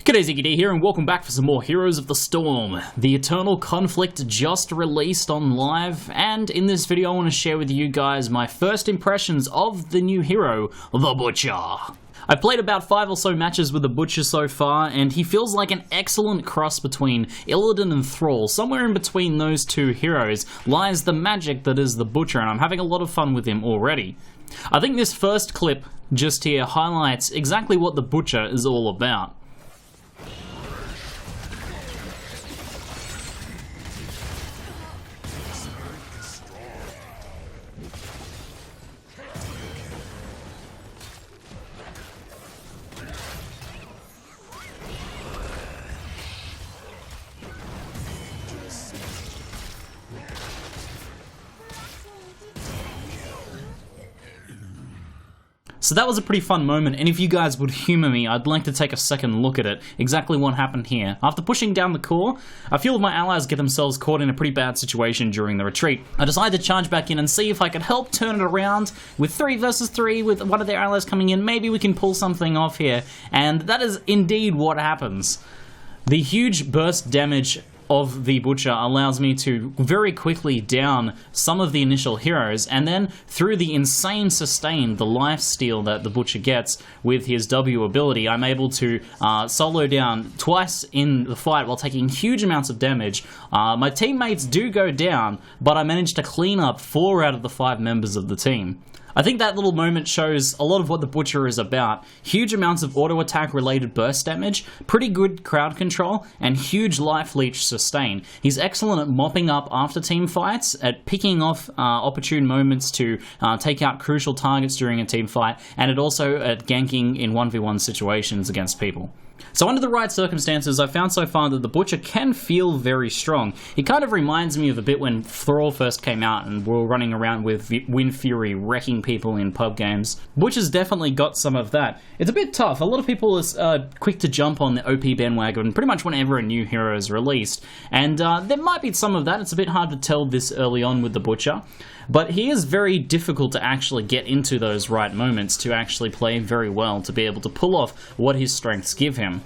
G'day, ZiggyD here, and welcome back for some more Heroes of the Storm. The Eternal Conflict just released on live, and in this video I want to share with you guys my first impressions of the new hero, the Butcher. I've played about 5 or so matches with the Butcher so far, and he feels like an excellent cross between Illidan and Thrall. Somewhere in between those two heroes lies the magic that is the Butcher, and I'm having a lot of fun with him already. I think this first clip just here highlights exactly what the Butcher is all about. So that was a pretty fun moment, and if you guys would humour me, I'd like to take a second look at it, exactly what happened here. After pushing down the core, a few of my allies get themselves caught in a pretty bad situation during the retreat. I decided to charge back in and see if I could help turn it around. With 3 versus 3, with one of their allies coming in, maybe we can pull something off here, and that is indeed what happens. The huge burst damage of the Butcher allows me to very quickly down some of the initial heroes, and then through the insane sustain, the life steal that the Butcher gets with his W ability, I'm able to solo down twice in the fight while taking huge amounts of damage. My teammates do go down, but I managed to clean up 4 out of the 5 members of the team. I think that little moment shows a lot of what the Butcher is about. Huge amounts of auto-attack related burst damage, pretty good crowd control, and huge life leech sustain. He's excellent at mopping up after team fights, at picking off opportune moments to take out crucial targets during a team fight, and also at ganking in 1v1 situations against people. So under the right circumstances, I've found so far that the Butcher can feel very strong. He kind of reminds me of a bit when Thrall first came out and we were running around with Wind Fury wrecking people in pub games. Butcher's definitely got some of that. It's a bit tough. A lot of people are quick to jump on the OP bandwagon pretty much whenever a new hero is released, and there might be some of that. It's a bit hard to tell this early on with the Butcher, but he is very difficult to actually get into those right moments to actually play very well, to be able to pull off what his strengths give him.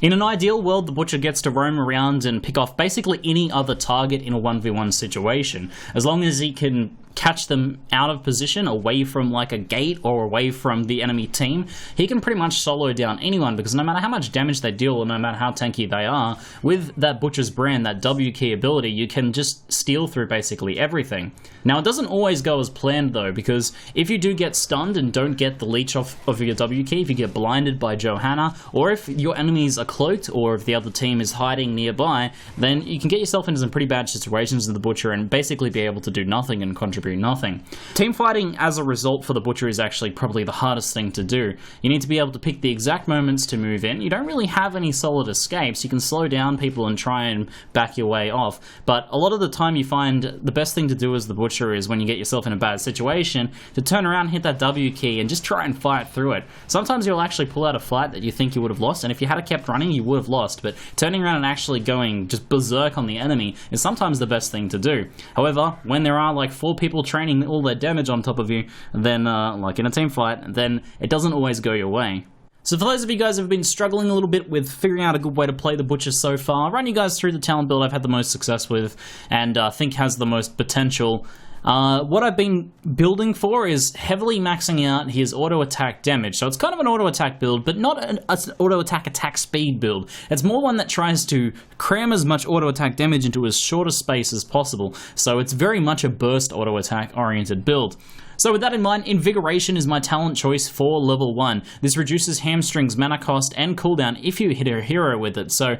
In an ideal world, the Butcher gets to roam around and pick off basically any other target in a 1v1 situation, as long as he can catch them out of position, away from like a gate or away from the enemy team. He can pretty much solo down anyone, because no matter how much damage they deal or no matter how tanky they are, with that Butcher's brand, that W key ability, you can just steal through basically everything. Now it doesn't always go as planned though, because if you do get stunned and don't get the leech off of your W key, if you get blinded by Johanna, or if your enemies are cloaked, or if the other team is hiding nearby, then you can get yourself into some pretty bad situations with the Butcher and basically be able to do nothing and contribute nothing. Team fighting as a result for the Butcher is actually probably the hardest thing to do. You need to be able to pick the exact moments to move in. You don't really have any solid escapes. You can slow down people and try and back your way off, but a lot of the time you find the best thing to do as the Butcher is, when you get yourself in a bad situation, to turn around, hit that W key and just try and fight through it. Sometimes you'll actually pull out a fight that you think you would have lost, and if you had kept running you would have lost, but turning around and actually going just berserk on the enemy is sometimes the best thing to do. However, when there are like 4 people training all their damage on top of you, then like in a team fight, then it doesn't always go your way. So for those of you guys who have been struggling a little bit with figuring out a good way to play the Butcher so far, I'll run you guys through the talent build I've had the most success with and think has the most potential. What I've been building for is heavily maxing out his auto-attack damage. So it's kind of an auto-attack build, but not an auto-attack attack speed build. It's more one that tries to cram as much auto-attack damage into as short a space as possible. So it's very much a burst auto-attack oriented build. So with that in mind, Invigoration is my talent choice for level 1. This reduces hamstrings, mana cost, and cooldown if you hit a hero with it. So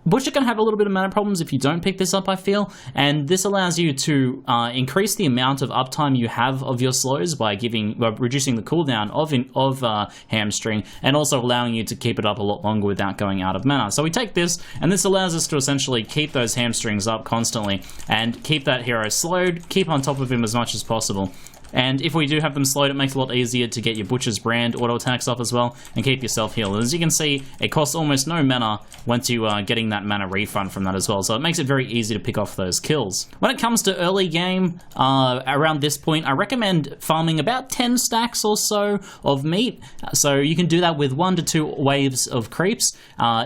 Butcher can have a little bit of mana problems if you don't pick this up, I feel, and this allows you to increase the amount of uptime you have of your slows by reducing the cooldown of hamstring, and also allowing you to keep it up a lot longer without going out of mana. So we take this, and this allows us to essentially keep those hamstrings up constantly, and keep that hero slowed, keep on top of him as much as possible. And if we do have them slowed, it makes it a lot easier to get your Butcher's Brand auto attacks off as well, and keep yourself healed. As you can see, it costs almost no mana once you are getting that mana refund from that as well, so it makes it very easy to pick off those kills. When it comes to early game, around this point, I recommend farming about 10 stacks or so of meat, so you can do that with 1 to 2 waves of creeps.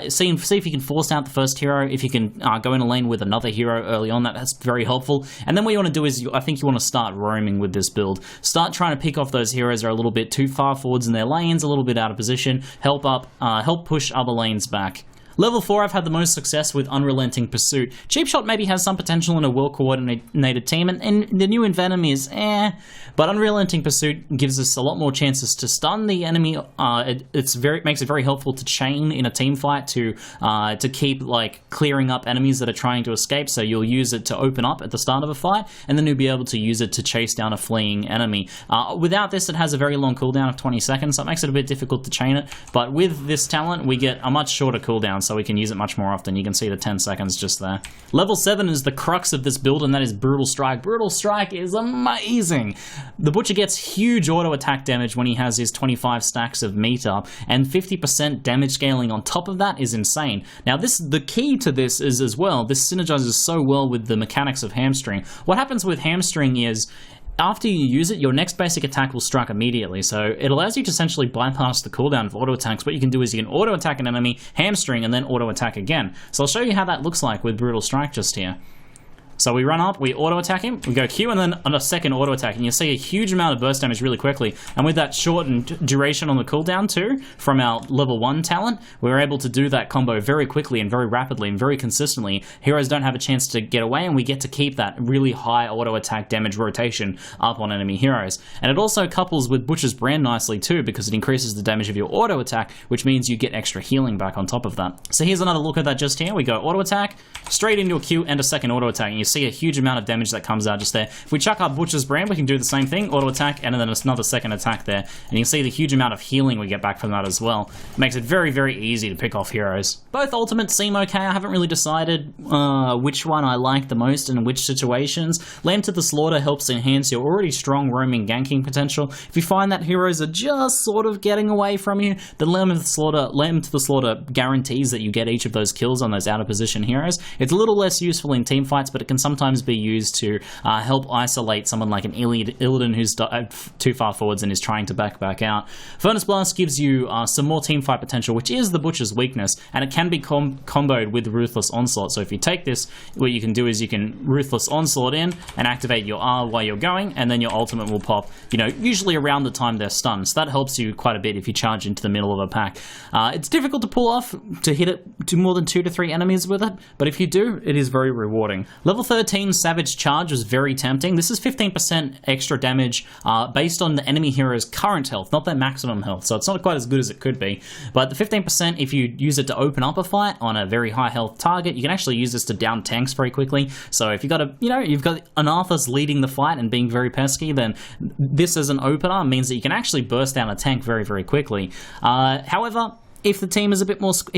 See if you can force out the first hero, if you can go in a lane with another hero early on, that's very helpful. And then what you want to do is, I think you want to start roaming with this build. Start trying to pick off those heroes that are a little bit too far forwards in their lanes, a little bit out of position, help push other lanes back. Level 4, I've had the most success with Unrelenting Pursuit. Cheap Shot maybe has some potential in a well-coordinated team, and the new Envenom is but Unrelenting Pursuit gives us a lot more chances to stun the enemy. It makes it very helpful to chain in a team fight to keep clearing up enemies that are trying to escape. So you'll use it to open up at the start of a fight, and then you'll be able to use it to chase down a fleeing enemy. Without this, it has a very long cooldown of 20 seconds, so it makes it a bit difficult to chain it. But with this talent, we get a much shorter cooldown, so we can use it much more often. You can see the 10 seconds just there. Level 7 is the crux of this build, and that is Brutal Strike. Brutal Strike is amazing. The Butcher gets huge auto attack damage when he has his 25 stacks of meat up, and 50% damage scaling on top of that is insane. Now the key to this is as well, this synergizes so well with the mechanics of Hamstring. What happens with Hamstring is, after you use it, your next basic attack will strike immediately, so it allows you to essentially bypass the cooldown of auto attacks. What you can do is you can auto attack an enemy, hamstring, and then auto attack again. So I'll show you how that looks like with Brutal Strike just here. So we run up, we auto attack him, we go Q, and then on a second auto attack, and you see a huge amount of burst damage really quickly. And with that shortened duration on the cooldown too, from our level 1 talent, we were able to do that combo very quickly and very rapidly and very consistently. Heroes don't have a chance to get away, and we get to keep that really high auto attack damage rotation up on enemy heroes. And it also couples with Butcher's Brand nicely too, because it increases the damage of your auto attack, which means you get extra healing back on top of that. So here's another look at that just here. We go auto attack, straight into a Q and a second auto attack, and you see a huge amount of damage that comes out just there. If we chuck our Butcher's Brand, we can do the same thing, auto attack, and then another second attack there. And you can see the huge amount of healing we get back from that as well. It makes it very, very easy to pick off heroes. Both ultimates seem okay. I haven't really decided which one I like the most and in which situations. Lamb to the Slaughter helps enhance your already strong roaming ganking potential. If you find that heroes are just sort of getting away from you, then Lamb to the Slaughter guarantees that you get each of those kills on those out of position heroes. It's a little less useful in team fights, but it can sometimes be used to help isolate someone like an Illidan who's too far forwards and is trying to back out. Furnace Blast gives you some more team fight potential, which is the Butcher's weakness, and it can be comboed with Ruthless Onslaught. So if you take this, what you can do is you can Ruthless Onslaught in and activate your R while you're going, and then your ultimate will pop, usually around the time they're stunned. So that helps you quite a bit if you charge into the middle of a pack. It's difficult to pull off, to hit it to more than 2 to 3 enemies with it, but if you do, it is very rewarding. Level 13 Savage Charge was very tempting. This is 15% extra damage based on the enemy hero's current health, not their maximum health, so it's not quite as good as it could be. But the 15%, if you use it to open up a fight on a very high health target, you can actually use this to down tanks very quickly. So if you've got an Arthas leading the fight and being very pesky, then this as an opener means that you can actually burst down a tank very, very quickly. However, if the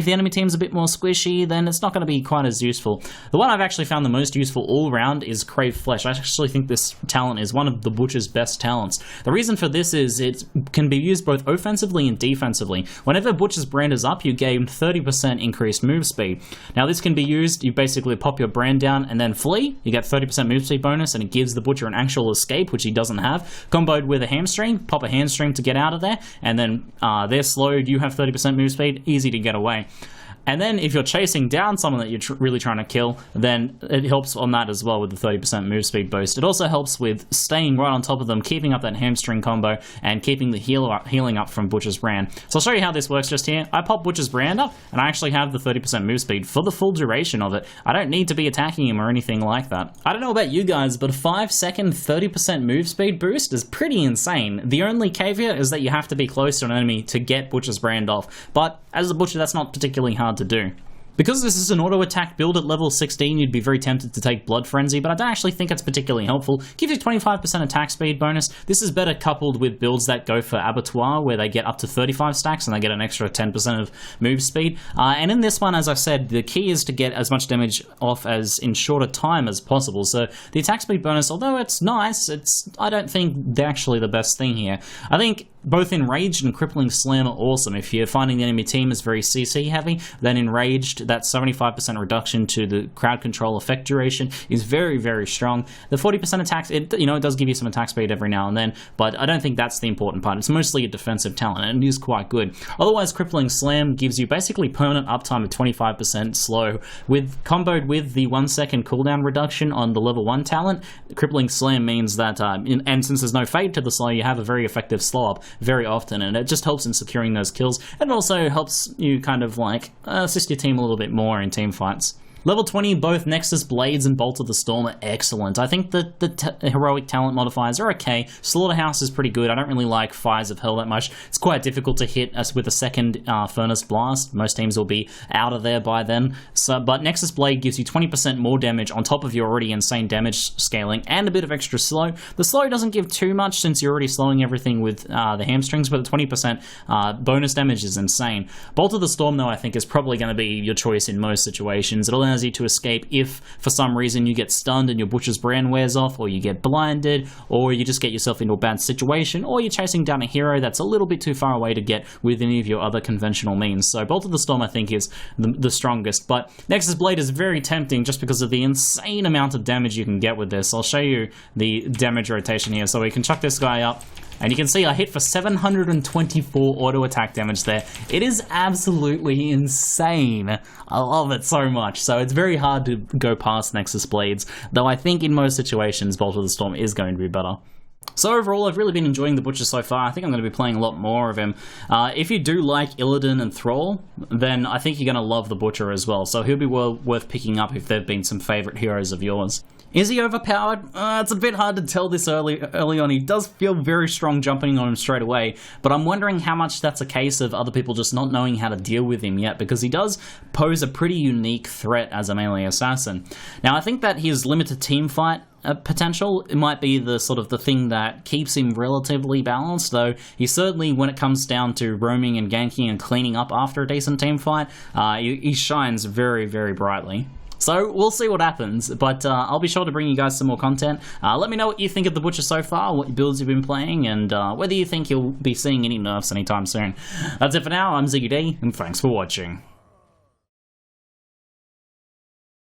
enemy team's a bit more squishy, then it's not going to be quite as useful. The one I've actually found the most useful all round is Crave Flesh. I actually think this talent is one of the Butcher's best talents. The reason for this is it can be used both offensively and defensively. Whenever Butcher's Brand is up, you gain 30% increased move speed. Now this can be used, you basically pop your brand down and then flee, you get 30% move speed bonus, and it gives the Butcher an actual escape, which he doesn't have. Comboed with a hamstring, pop a hamstring to get out of there, and then they're slowed, you have 30% move speed, easy to get away. And then if you're chasing down someone that you're really trying to kill, then it helps on that as well with the 30% move speed boost. It also helps with staying right on top of them, keeping up that hamstring combo, and keeping the healing up from Butcher's Brand. So I'll show you how this works just here. I pop Butcher's Brand up, and I actually have the 30% move speed for the full duration of it. I don't need to be attacking him or anything like that. I don't know about you guys, but a 5-second 30% move speed boost is pretty insane. The only caveat is that you have to be close to an enemy to get Butcher's Brand off, but as a Butcher, that's not particularly hard to do. Because this is an auto-attack build at level 16, you'd be very tempted to take Blood Frenzy, but I don't actually think it's particularly helpful. Gives you 25% attack speed bonus. This is better coupled with builds that go for Abattoir, where they get up to 35 stacks and they get an extra 10% of move speed. And in this one, as I've said, the key is to get as much damage off as in shorter time as possible. So the attack speed bonus, although it's nice, I don't think they're actually the best thing here. I think both Enraged and Crippling Slam are awesome. If you're finding the enemy team is very CC heavy, then Enraged, that 75% reduction to the crowd control effect duration is very, very strong. The 40% attacks, it does give you some attack speed every now and then, but I don't think that's the important part. It's mostly a defensive talent, and it is quite good. Otherwise, Crippling Slam gives you basically permanent uptime of 25% slow, comboed with the 1 second cooldown reduction on the level 1 talent. Crippling Slam means that, and since there's no fade to the slow, you have a very effective slow up very often, and it just helps in securing those kills, and it also helps you kind of like assist your team a little bit more in team fights. Level 20, both Nexus Blades and Bolt of the Storm are excellent. I think that the heroic talent modifiers are okay. Slaughterhouse is pretty good. I don't really like Fires of Hell that much. It's quite difficult to hit us with a second Furnace Blast. Most teams will be out of there by then. But Nexus Blade gives you 20% more damage on top of your already insane damage scaling and a bit of extra slow. The slow doesn't give too much since you're already slowing everything with the hamstrings, but the 20% bonus damage is insane. Bolt of the Storm, though, I think is probably going to be your choice in most situations. It allows you to escape if for some reason you get stunned and your Butcher's Brand wears off, or you get blinded, or you just get yourself into a bad situation, or you're chasing down a hero that's a little bit too far away to get with any of your other conventional means. So Bolt of the Storm I think is the strongest, but Nexus Blade is very tempting just because of the insane amount of damage you can get with this. I'll show you the damage rotation here. So we can chuck this guy up, and you can see I hit for 724 auto attack damage there. It is absolutely insane. I love it so much. So it's very hard to go past Nexus Blades, though I think in most situations Bolt of the Storm is going to be better. So overall, I've really been enjoying the Butcher so far. I think I'm going to be playing a lot more of him. If you do like Illidan and Thrall, then I think you're going to love the Butcher as well. So he'll be worth picking up if they've been some favourite heroes of yours. Is he overpowered? It's a bit hard to tell this early on. He does feel very strong jumping on him straight away, but I'm wondering how much that's a case of other people just not knowing how to deal with him yet, because he does pose a pretty unique threat as a melee assassin. Now, I think that his limited teamfight potential, it might be the sort of the thing that keeps him relatively balanced, though he certainly, when it comes down to roaming and ganking and cleaning up after a decent team fight, he shines very, very brightly. So we'll see what happens, but I'll be sure to bring you guys some more content. Let me know what you think of the Butcher so far, what builds you've been playing, and whether you think you'll be seeing any nerfs anytime soon. That's it for now. I'm ZiggyD, and thanks for watching.